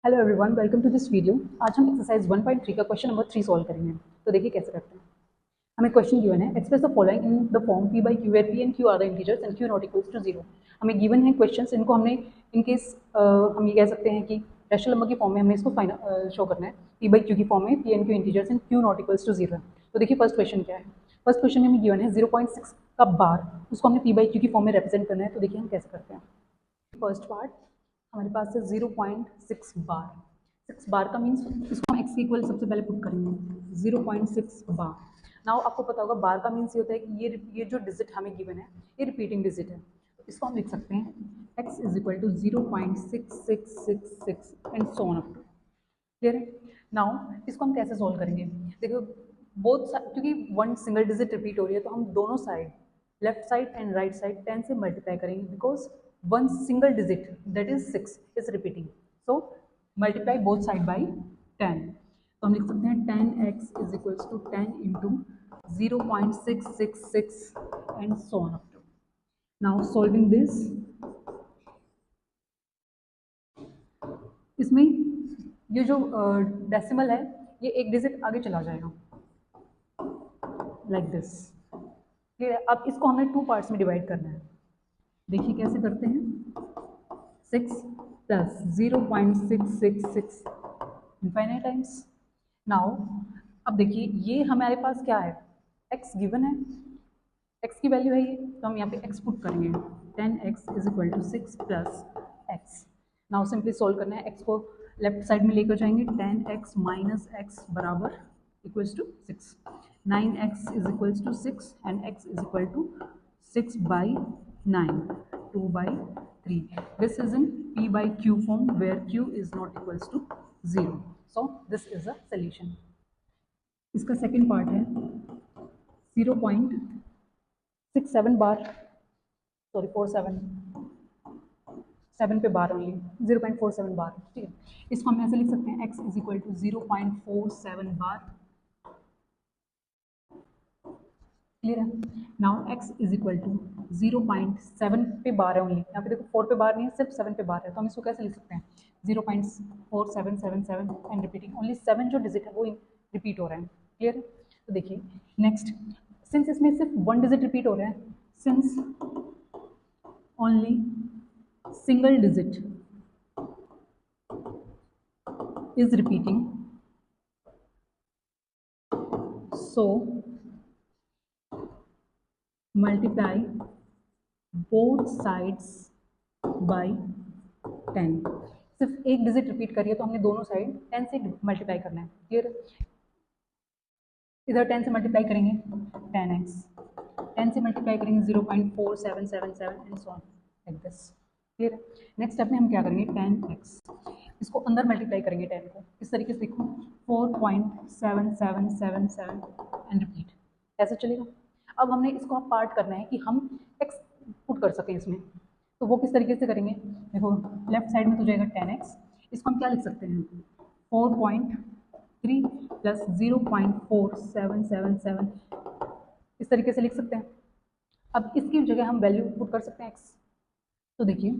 Hello everyone, welcome to this video. आज हम exercise 1.3 का क्वेश्चन नंबर 3 सॉल्व करेंगे। तो देखिए कैसे करते हैं। हमें क्वेश्चन गिवन है, express the following in the form p by q where p and q are the integers and q not equals to 0। हमें गिवन है क्वेश्चंस, इनको हमने इन केस हम ये कह सकते हैं कि रैशनल नंबर की फॉर्म में हमें इसको फाइनल शो करना है। p by q की फॉर्म में p and q integers and q not equals to 0। तो देखिए फर्स्ट क्वेश्चन क्या है। फर्स्ट क्वेश्चन में हमें गिवन है 0.6 का बार, उसको हमने p by q की फॉर्म में रिप्रेजेंट करना है। तो देखिए हम कैसे करते हैं। फर्स्ट पार्ट हमारे पास है 0.6 बार। 6 बार का मीन्स इसको हम x के इक्वल सबसे पहले पुट करेंगे 0.6 बार। नाउ आपको पता होगा बार का मीन्स ये होता है कि ये जो डिजिट हमें गिवन है ये रिपीटिंग डिजिट है। तो इसको हम लिख सकते हैं x is equal to 0.6666 and so on up to. Clear है। नाउ इसको हम कैसे सॉल्व करेंगे। देखो बोथ क्योंकि वन सिंगल डिजिट रिपीट हो रही है तो हम दोनों side left side and right side 10 से मल्टीप्लाई करेंगे because one single digit that is 6 is repeating. So multiply both side by 10। तो हम लिख सकते हैं 10x is equals to 10 into 0.666 and so on up to. Now solving this, इसमें ये जो डेसिमल है ये एक डिजिट आगे चला जाएगा लाइक दिस। क्लियर है। अब इसको हमें 2 पार्ट्स में डिवाइड करना है। देखिए कैसे करते हैं। 6 प्लस 0.666 इनफाइनाइट टाइम्स। नाउ अब देखिए ये हमारे पास क्या है, x गिवन है, x की वैल्यू है ये, तो हम यहाँ पे x पुट करेंगे 10x is equal to 6 plus x। Now simply solve करना है, x को लेफ्ट साइड में लेकर जाएंगे 10x माइनस x बराबर equals to 6। 9x is equals to 6 and x is equal to 6 by 9 2 by 3. This is in p by q form where q is not equals to 0. So this is a solution. इसका second part है 0.67 बार, sorry 47 7 पे बार only 0.47 बार। ठीक है, इसको हम ऐसे लिख सकते हैं x इज इक्वल टू 0.47 बार। क्लियर है। Now x is equal to 0.7 पे बार है ओनली, यहाँ पे देखो 4 पे बार नहीं है, सिर्फ 7 पे बार है। तो हम इसको कैसे लिख सकते हैं 0.4777 एंड रिपीटिंग ओनली 7 जो डिजिट है वो रिपीट हो रहा है। क्लियर है। तो देखिए नेक्स्ट, सिंस इसमें सिर्फ 1 डिजिट रिपीट हो रहा है, since only single digit is repeating, so multiply both sides by 10। सिर्फ एक डिजिट रिपीट करिए तो हमने दोनों साइड 10 से मल्टीप्लाई करना है। क्लियर। इधर 10 से मल्टीप्लाई करेंगे 10x, 10 से मल्टीप्लाई करेंगे 0.4777 and so on like this. Clear है। नेक्स्ट स्टेप में हम क्या करेंगे 10x, इसको अंदर मल्टीप्लाई करेंगे 10 को, इस तरीके से देखो 4.7777 एंड रिपीट, ऐसे चलेगा। अब हमने इसको पार्ट करना है कि हम x पुट कर सकें इसमें, तो वो किस तरीके से करेंगे। देखो लेफ्ट साइड में तो जाएगा 10x, इसको हम क्या लिख सकते हैं 4.3 प्लस 0.4777 इस तरीके से लिख सकते हैं। अब इसकी जगह हम वैल्यू पुट कर सकते हैं x। तो देखिए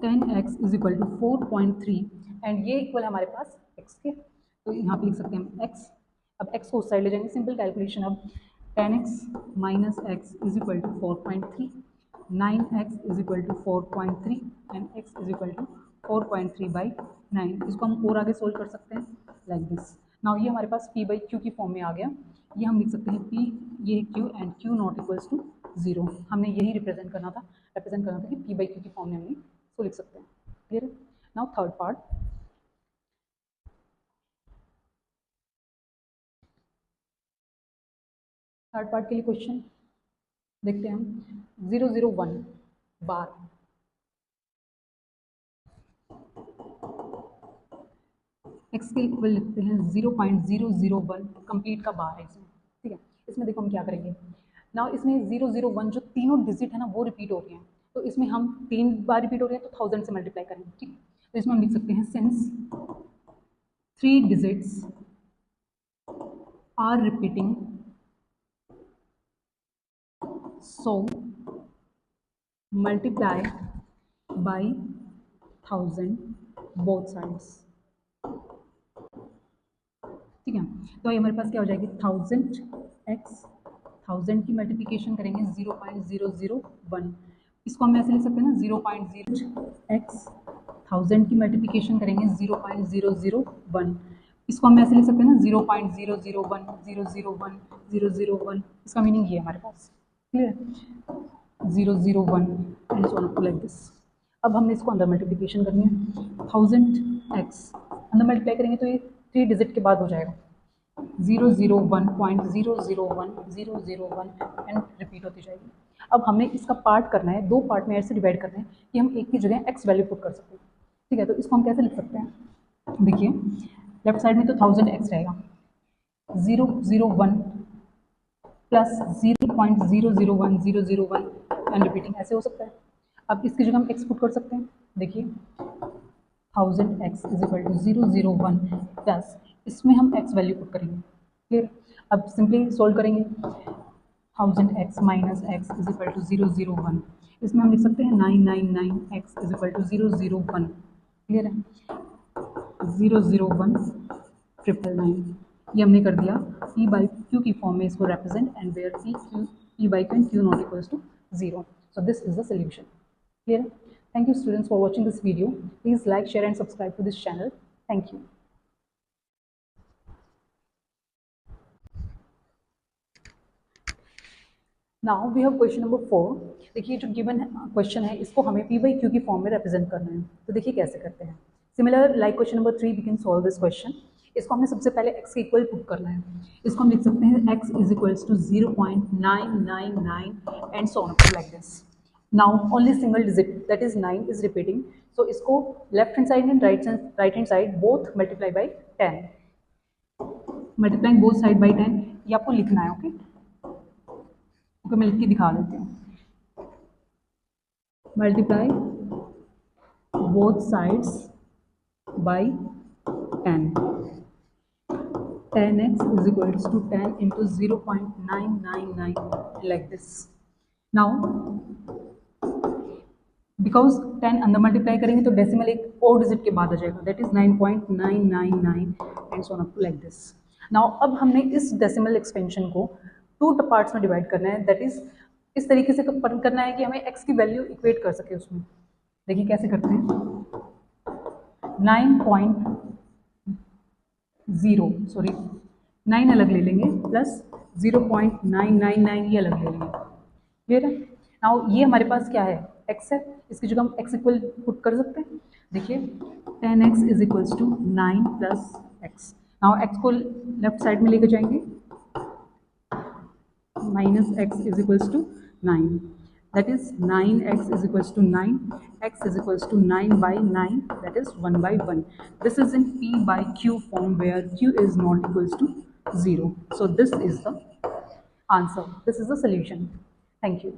10x is equal to 4.3 and ये इक्वल हमारे पास x के, तो यहाँ पे लिख सकते हैं x। अब x को उस साइड ले जाएंगे, सिंपल कैलकुलेशन। अब 10x minus x is equal to 4.3, 9x is equal to 4.3 and x is equal to 4.3 by 9। इसको हम और आगे सोल्व कर सकते हैं लाइक दिस। नाउ ये हमारे पास p बाई q की फॉर्म में आ गया। ये हम लिख सकते हैं p, ये q and q not equals to 0। हमने यही रिप्रेजेंट करना था कि p बाई q की फॉर्म में हमने इसको लिख सकते हैं। क्लियर है। नाउ थर्ड पार्ट, के लिए क्वेश्चन देखते हैं हम। 001 बार, x के इक्वल लिखते हैं 0.001 कंप्लीट का बार है इसमें। ठीक है, इसमें देखो हम क्या करेंगे। नाउ इसमें 001 जो तीनों डिजिट है ना वो रिपीट हो रही हैं, तो इसमें हम 3 बार रिपीट हो रही है तो 1000 से मल्टीप्लाई करेंगे। ठीक है, तो इसमें हम लिख सकते हैं since 3 digits are repeating, so multiply by 1000 both sides। ठीक है। तो ये हमारे पास क्या हो जाएगी 1000x, 1000 की मल्टीप्लिकेशन करेंगे 0.001, इसको हम ऐसे लिख सकते हैं ना 0.0x, 1000 की मल्टीप्लिकेशन करेंगे 0.001, इसको हम ऐसे लिख सकते हैं ना 0.001 001 001, इसका मीनिंग ये है हमारे पास, clear, 001 and so on like this. अब हमने इसको अंदर मल्टीप्लिकेशन करनी है, 1000x अंदर मल्टीप्लाई करेंगे तो ये 3 डिजिट के बाद हो जाएगा 001.001 एंड रिपीट होती जाएगी। अब हमें इसका पार्ट करना है, 2 पार्ट में ऐसे डिवाइड करना है कि हम एक की जगह x वैल्यू पुट कर सकते हैं, ठीक है। तो इसको हम कैसे लिख सकते हैं, देखिए लेफ्ट साइड में तो 1000x रहेगा, 001 प्लस 0.001001 एंड रिपीटिंग, ऐसे हो सकता है। अब इसकी जगह हम x पुट कर सकते हैं, देखिए 1000x is equal to 001 plus इसमें हम x वैल्यू पुट करेंगे, क्लियर। अब सिंपली सोल्व करेंगे, 1000x minus x is equal to 001, इसमें हम लिख सकते हैं 999x is equal to 001, clear है, 001 999, ये हमने कर दिया p बाई q की फॉर्म में इसको represent, and where p by q and q not equals to 0, so this is the solution, clear. Thank you students for watching this video. Please like, share and subscribe to this channel. Thank you. Now we have question number 4. देखिए जो given question है इसको हमें p by q की form में represent करना है, तो देखिए कैसे करते हैं। Similar like question number 3 we can solve this question. इसको हमने सबसे पहले x के इक्वल पुट करना है, इसको हम लिख सकते हैं x is equals to 0.999 and so on like this. Now only single digit, that is 9 is repeating, so इसको left hand side and right hand side both multiply by 10, multiplying both side by 10, ये आपको लिखना है, okay okay, मैं लिख के दिखा देती हूँ, multiply both sides by 10, 10x is equals to 10 into 0.999 like this. Now because 10 अंदर मल्टीप्लाई करेंगे तो डेसिमल एक और डिजिट के बाद आ जाएगा, that is 9.999 and so on like this. Now अब हमने इस डेसिमल एक्सपेंशन को 2 पार्ट्स में डिवाइड करना है, दैट इज इस तरीके से करना है कि हमें x की वैल्यू इक्वेट कर सके उसमें। देखिए कैसे करते हैं, 9 अलग ले लेंगे प्लस 0.999 ये अलग ले लेंगे, क्लियर है। नाउ ये हमारे पास क्या है, x है, इसकी जगह हम x इक्वल पुट कर सकते हैं, देखिए 10x is equals to 9 plus x। Now x को लेफ्ट साइड में लेकर जाएंगे, minus x is equals to 9, that is 9x is equals to 9, x is equals to 9 by 9, that is 1 by 1। This is in p by q form where q is not equals to 0, so this is the answer, this is the solution. Thank you.